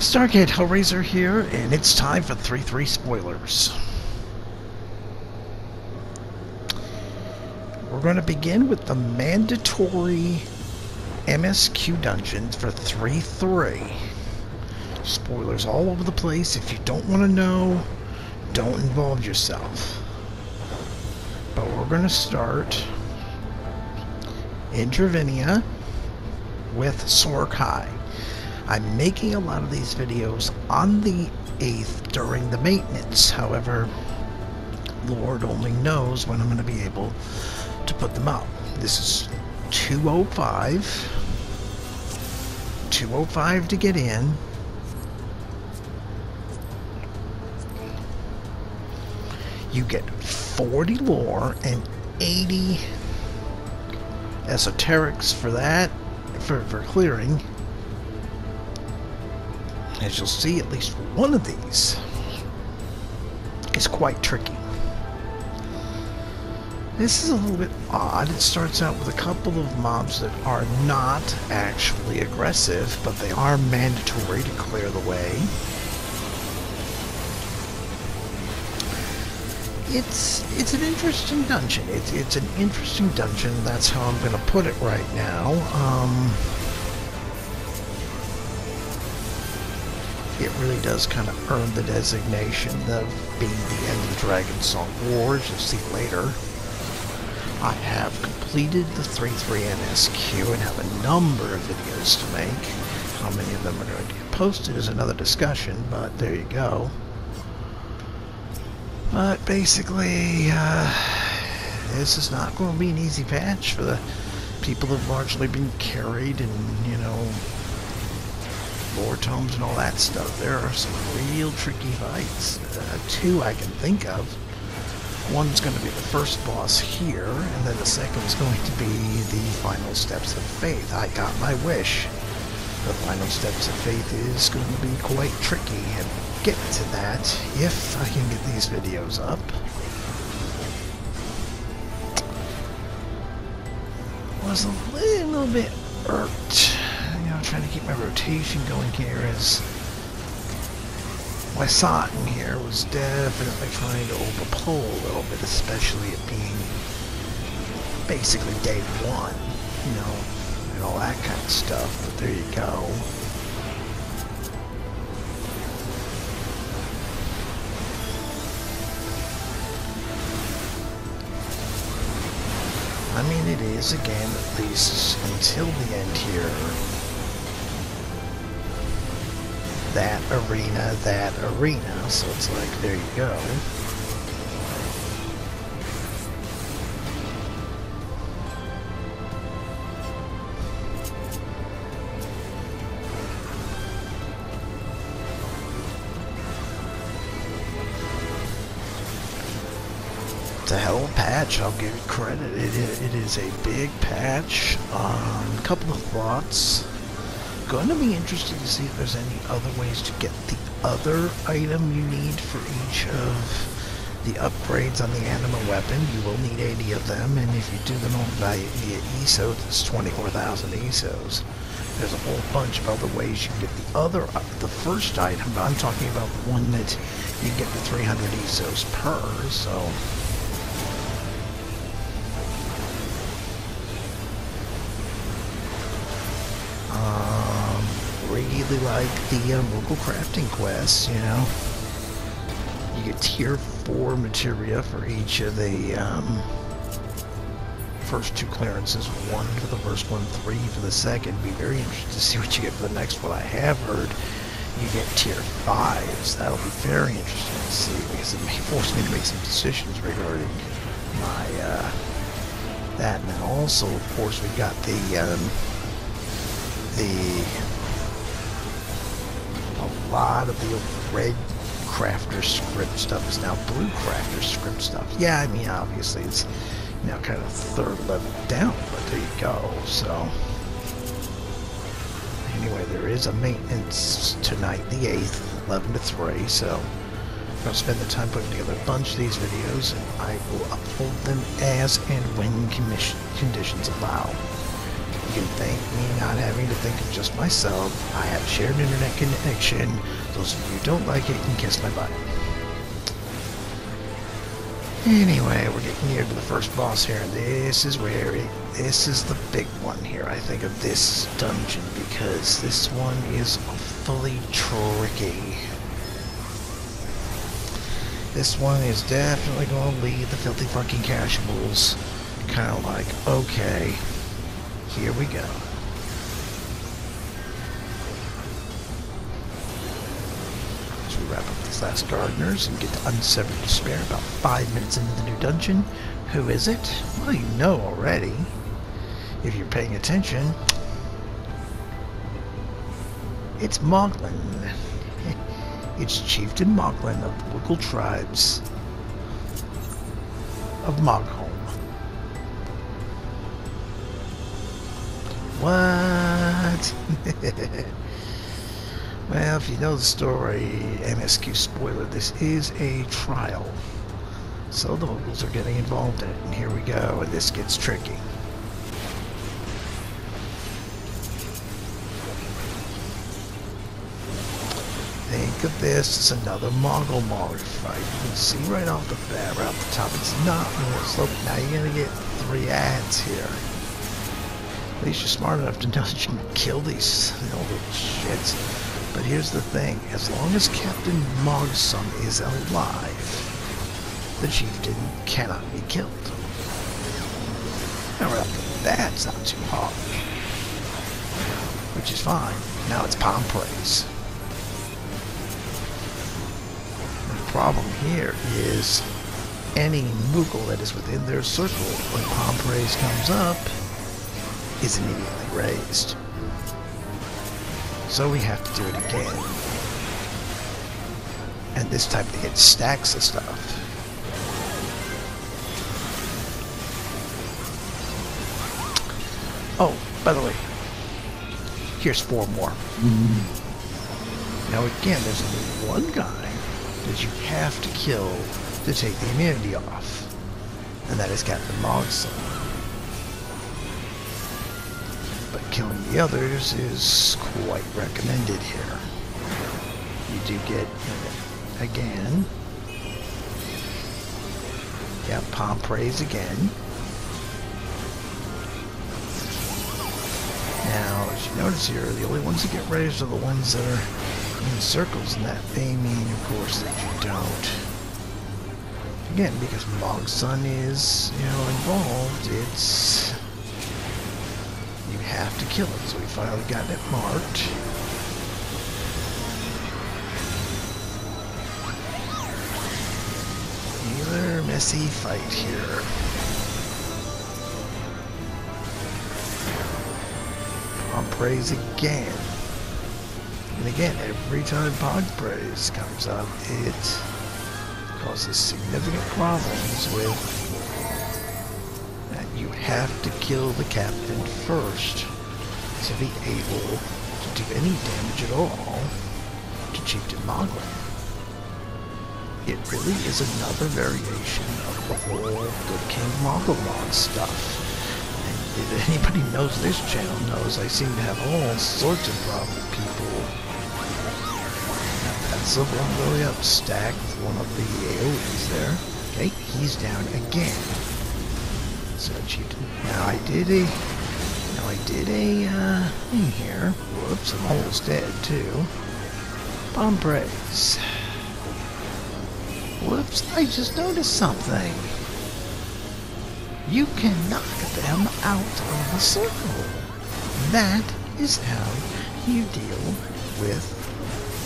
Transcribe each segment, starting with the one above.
Stargate Hellraiser here, and it's time for 3-3 spoilers. We're going to begin with the mandatory MSQ dungeons for 3-3. Spoilers all over the place. If you don't want to know, don't involve yourself. But we're going to start in Dravinia with Sohr Khai. I'm making a lot of these videos on the 8th during the maintenance. However, Lord only knows when I'm going to be able to put them up. This is 205. 205 to get in. You get 40 lore and 80 esoterics for that, for clearing. As you'll see, at least one of these is quite tricky. This is a little bit odd. It starts out with a couple of mobs that are not actually aggressive, but they are mandatory to clear the way. It's an interesting dungeon. It's an interesting dungeon. That's how I'm going to put it right now. It really does kind of earn the designation of being the end of the Dragon Song Wars. You'll see later. I have completed the 3-3 MSQ and have a number of videos to make. How many of them are going to get posted is another discussion, but there you go. But basically, this is not going to be an easy patch for the people who have largely been carried and, you know, lore tomes and all that stuff. There are some real tricky fights. Two I can think of. One's going to be the first boss here, and then the second is going to be the Final Steps of Faith. I got my wish. The Final Steps of Faith is going to be quite tricky, and get to that if I can get these videos up. Was a little bit irked, you know, trying to keep my rotation going here as my Satan here was definitely trying to overpull a little bit, especially it being basically day one, you know, and all that kind of stuff, but there you go. I mean, it is, again, at least until the end here, that arena, so it's like, there you go. It's a hell of a patch, I'll give it credit. It is a big patch. A couple of thoughts. Going to be interested to see if there's any other ways to get the other item you need for each of the upgrades on the anima weapon. You will need 80 of them, and if you do them all via ESOs, it's 24,000 ESOs. There's a whole bunch of other ways you can get the first item, but I'm talking about the one that you get the 300 ESOs per, so really like the local crafting quests, you know. You get tier 4 materia for each of the first two clearances. 1 for the first one, 3 for the second. Be very interested to see what you get for the next one. I have heard you get tier 5s. That'll be very interesting to see because it may force me to make some decisions regarding my that. And then also, of course, we've got a lot of the red crafter script stuff is now blue crafter script stuff. Yeah, I mean, obviously it's now kind of third level down, but there you go. So anyway, there is a maintenance tonight, the 8th, 11 to 3, so I'm going to spend the time putting together a bunch of these videos, and I will upload them as and when conditions allow. You can thank me not having to think of just myself. I have a shared internet connection. Those of you who don't like it can kiss my butt. Anyway, we're getting near to the first boss here. This is this is the big one here, I think, of this dungeon, because this one is awfully tricky. This one is definitely going to leave the filthy fucking casuals kind of like, okay, here we go. As we wrap up these last gardeners and get to Unsevered Despair about 5 minutes into the new dungeon. Who is it? Well, you know already, if you're paying attention. It's Moglin. It's Chieftain Moglin of the local tribes of Mogholm. What? Well, if you know the story, MSQ spoiler, this is a trial. So the locals are getting involved in it, and here we go, and this gets tricky. Think of this as another Mongol fight. You can see right off the bat, right off the top, it's not more slow. Now you're going to get 3 ads here. At least you're smart enough to know that you can kill these little shits. But here's the thing, as long as Captain Mogsum is alive, the chieftain cannot be killed. Now right off the bat, it's not too hard. Which is fine. Now it's palm praise. Problem here is any Moogle that is within their circle when palm praise comes up is immediately raised. So we have to do it again. And this time they get stacks of stuff. Oh, by the way, here's 4 more. Now again, there's only one guy that you have to kill to take the immunity off, and that is Captain Mogsum. But killing the others is quite recommended here. You do get, again, yeah, palm praise again. Now, as you notice here, the only ones that get raised are the ones that are in circles, and that may mean, of course, that you don't. Again, because Mogsum is, involved, it's... you have to kill it. So we finally got it marked. Another messy fight here. Palm praise again. And again, every time palm praise comes up, it causes significant problems with that you have to kill the captain first to be able to do any damage at all to Chieftain Moglin. It really is another variation of the whole Good King Mogulmog stuff. And if anybody knows this channel knows I seem to have all sorts of problem with people. Now that's the one really up stack with one of the AoEs there. Okay, he's down again. So Chieftain. Now I did a thing here. Whoops, I'm almost dead too. Palm praise. Whoops, I just noticed something. You can knock them out of the circle. That is how you deal with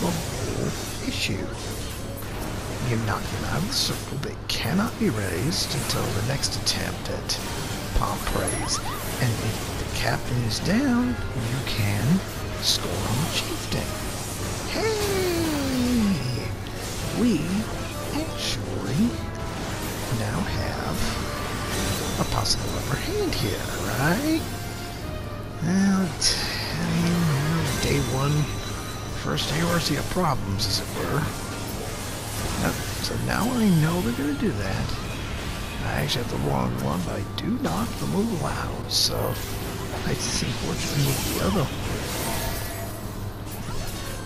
the whole issue. You knock them out of the circle, they cannot be raised until the next attempt at palm praise. And if the captain is down, you can score on the chieftain. Hey! We actually now have a possible upper hand here, right? Well, day one, first AORC of problems, as it were. So now I know they're going to do that. I actually have the wrong one, but I do knock the move out, so I just unfortunately moved the other.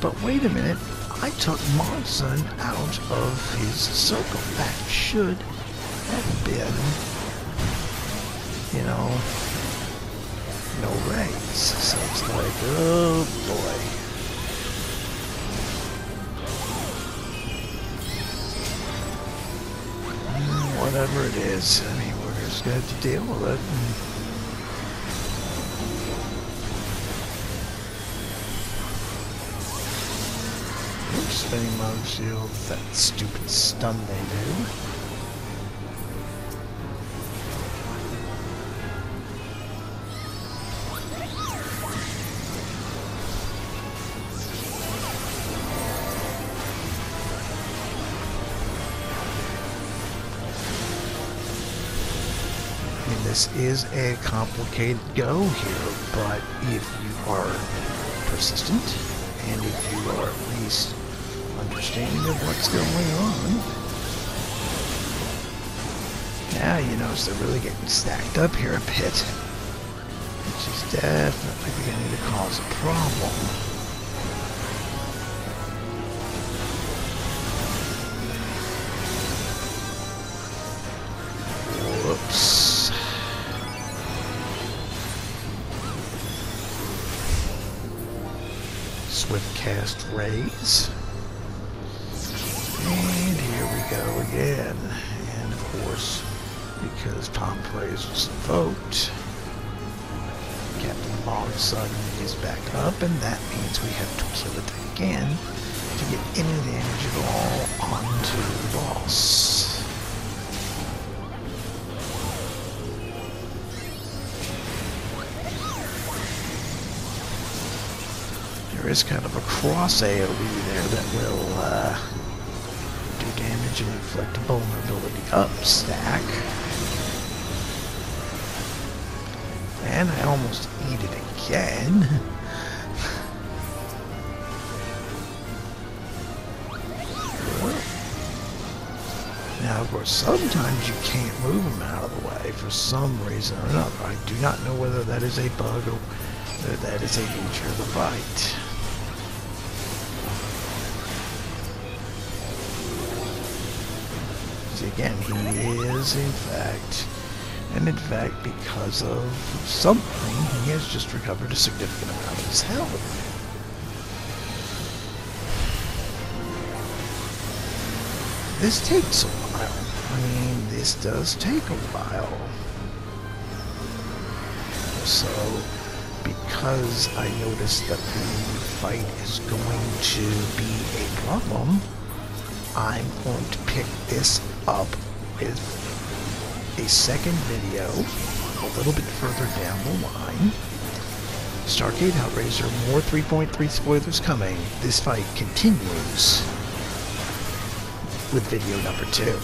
But wait a minute, I took Monson out of his circle. That should have been, you know, no raids. So it's like, oh boy. Whatever it is, I mean, we're just going to have to deal with it. Oops, spinning mode shield, that stupid stun they do. This is a complicated go here, but if you are persistent and if you are at least understanding of what's going on, now you notice they're really getting stacked up here a bit, which is definitely beginning to cause a problem. Whoops. Swift cast raise. And here we go again. And of course, because Palm Praise was invoked, Captain Monson is back up, and that means we have to kill it again to get any damage at all onto the boss. There is kind of a cross AoE there that will do damage and inflict vulnerability up stack. And I almost eat it again. Now, of course, sometimes you can't move them out of the way for some reason or another. I do not know whether that is a bug or whether that is a nature of the fight. Again, he is in fact, because of something, he has just recovered a significant amount of his health. This takes a while. I mean, this does take a while. So, because I noticed that the fight is going to be a problem, I'm going to pick this up with a second video a little bit further down the line. Stargate Outraiser, more 3.3 spoilers coming. This fight continues with video number 2.